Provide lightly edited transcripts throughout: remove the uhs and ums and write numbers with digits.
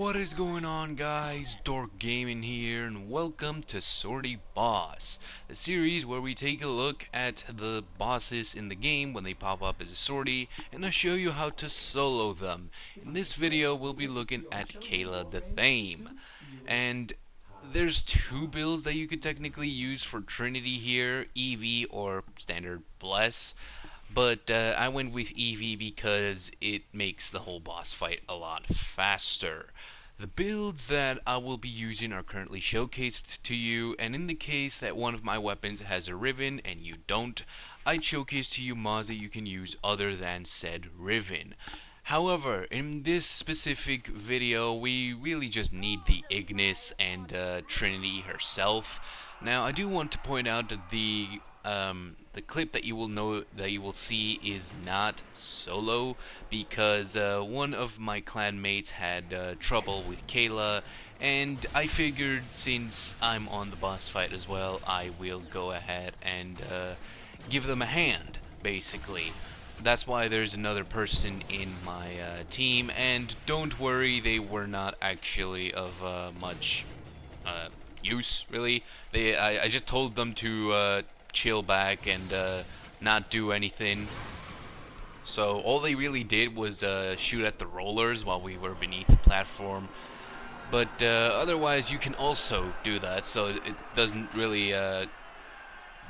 What is going on, guys? Dork Gaming here, and welcome to Sortie Boss, the series where we take a look at the bosses in the game when they pop up as a sortie, and I show you how to solo them. In this video, we'll be looking at Kela De Thaym, and there's two builds that you could technically use for Trinity here, EV or standard Bless. But I went with EV because it makes the whole boss fight a lot faster. The builds that I will be using are currently showcased to you, and in the case that one of my weapons has a ribbon and you don't, I'd showcase to you mods that you can use other than said ribbon. However, in this specific video, we really just need the Ignis and Trinity herself. Now, I do want to point out that the clip that you will see is not solo because one of my clanmates had trouble with Kela, and I figured since I'm on the boss fight as well, I will go ahead and give them a hand, basically. That's why there's another person in my team, and don't worry, they were not actually of much use, really. I just told them to chill back and not do anything. So all they really did was shoot at the rollers while we were beneath the platform. But otherwise, you can also do that, so it doesn't really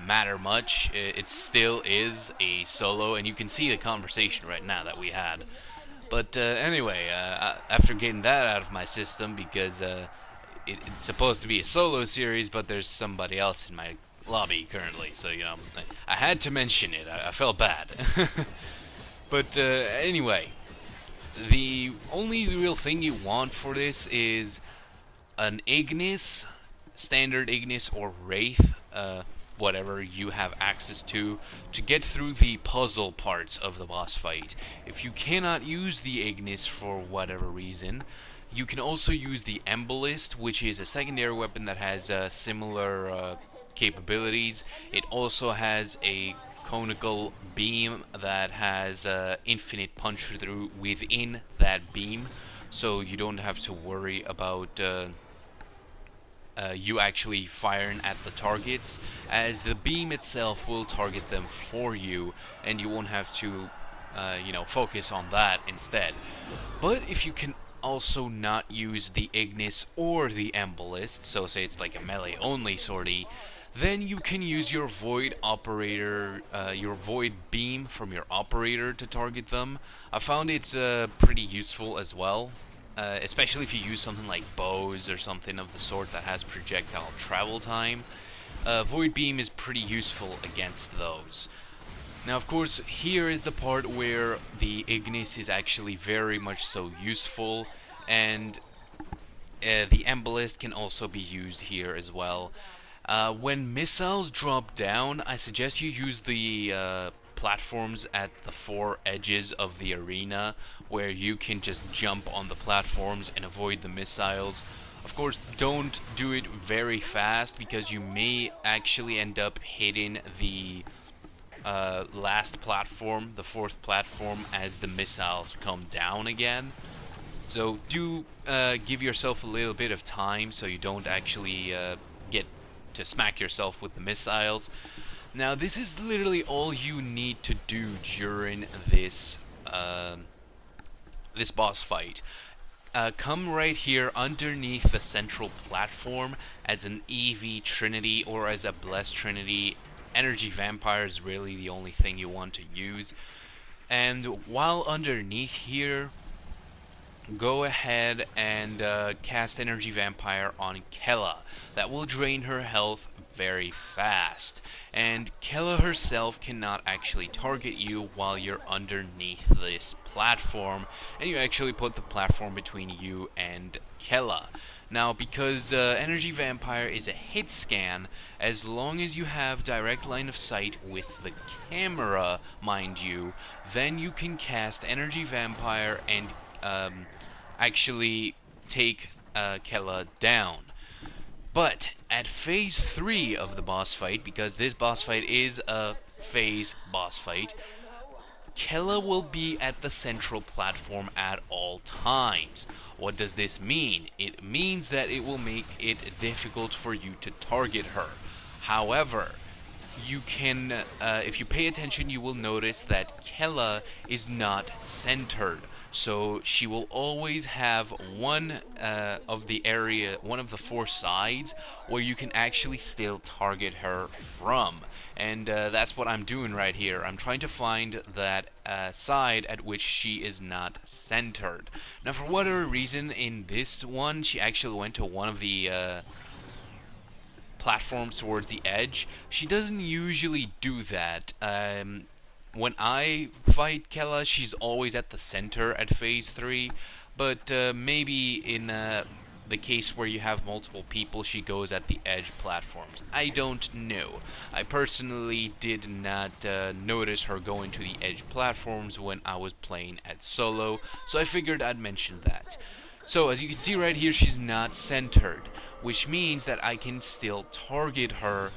matter much. It still is a solo, and you can see the conversation right now that we had. But anyway, after getting that out of my system, because it's supposed to be a solo series, but there's somebody else in my lobby currently, so you know, I had to mention it. I felt bad. But anyway, the only real thing you want for this is an Ignis, standard Ignis or Wraith, whatever you have access to get through the puzzle parts of the boss fight. If you cannot use the Ignis for whatever reason, you can also use the Embolist, which is a secondary weapon that has similar capabilities. It also has a conical beam that has infinite punch through within that beam, so you don't have to worry about you actually firing at the targets, as the beam itself will target them for you, and you won't have to you know, focus on that instead. But if you can also not use the Ignis or the Embolist, so say it's like a melee only sortie, then you can use your Void operator, your Void beam from your operator to target them. I found it's pretty useful as well, especially if you use something like bows or something of the sort that has projectile travel time. Void beam is pretty useful against those. Now, of course, here is the part where the Ignis is actually very much so useful, and the Embolist can also be used here as well. When missiles drop down, I suggest you use the platforms at the four edges of the arena, where you can just jump on the platforms and avoid the missiles. Of course, don't do it very fast, because you may actually end up hitting the last platform, the fourth platform, as the missiles come down again. So do give yourself a little bit of time so you don't actually get to smack yourself with the missiles. Now, this is literally all you need to do during this this boss fight. Come right here underneath the central platform as an EV Trinity or as a Blessed Trinity. Energy Vampire is really the only thing you want to use. And while underneath here, go ahead and cast Energy Vampire on Kela. That will drain her health very fast, and Kela herself cannot actually target you while you're underneath this platform, and you actually put the platform between you and Kela. Now, because Energy Vampire is a hit scan, as long as you have direct line of sight with the camera, mind you, then you can cast Energy Vampire and actually take Kela down. But at phase 3 of the boss fight, because this boss fight is a phase boss fight, Kela will be at the central platform at all times. What does this mean? It means that it will make it difficult for you to target her. However, you can, if you pay attention, you will notice that Kela is not centered. So she will always have one one of the four sides where you can actually still target her from. And that's what I'm doing right here. I'm trying to find that side at which she is not centered. Now, for whatever reason, in this one, she actually went to one of the platforms towards the edge. She doesn't usually do that. When I fight Kela, she's always at the center at phase 3, but maybe in the case where you have multiple people, she goes at the edge platforms. I don't know. I personally did not notice her going to the edge platforms when I was playing at solo, so I figured I'd mention that. So as you can see right here, she's not centered, which means that I can still target her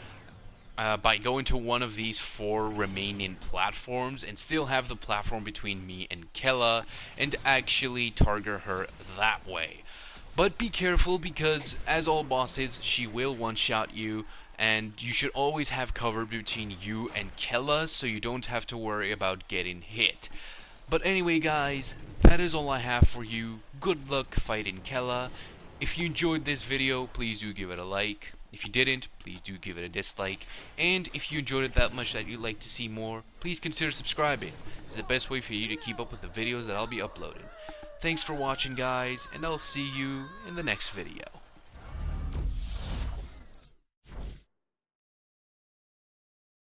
by going to one of these four remaining platforms and still have the platform between me and Kela and actually target her that way. But be careful, because as all bosses, she will one-shot you, and you should always have cover between you and Kela so you don't have to worry about getting hit. But anyway guys, that is all I have for you. Good luck fighting Kela. If you enjoyed this video, please do give it a like. If you didn't, please do give it a dislike. And if you enjoyed it that much that you'd like to see more, please consider subscribing. It's the best way for you to keep up with the videos that I'll be uploading. Thanks for watching guys, and I'll see you in the next video.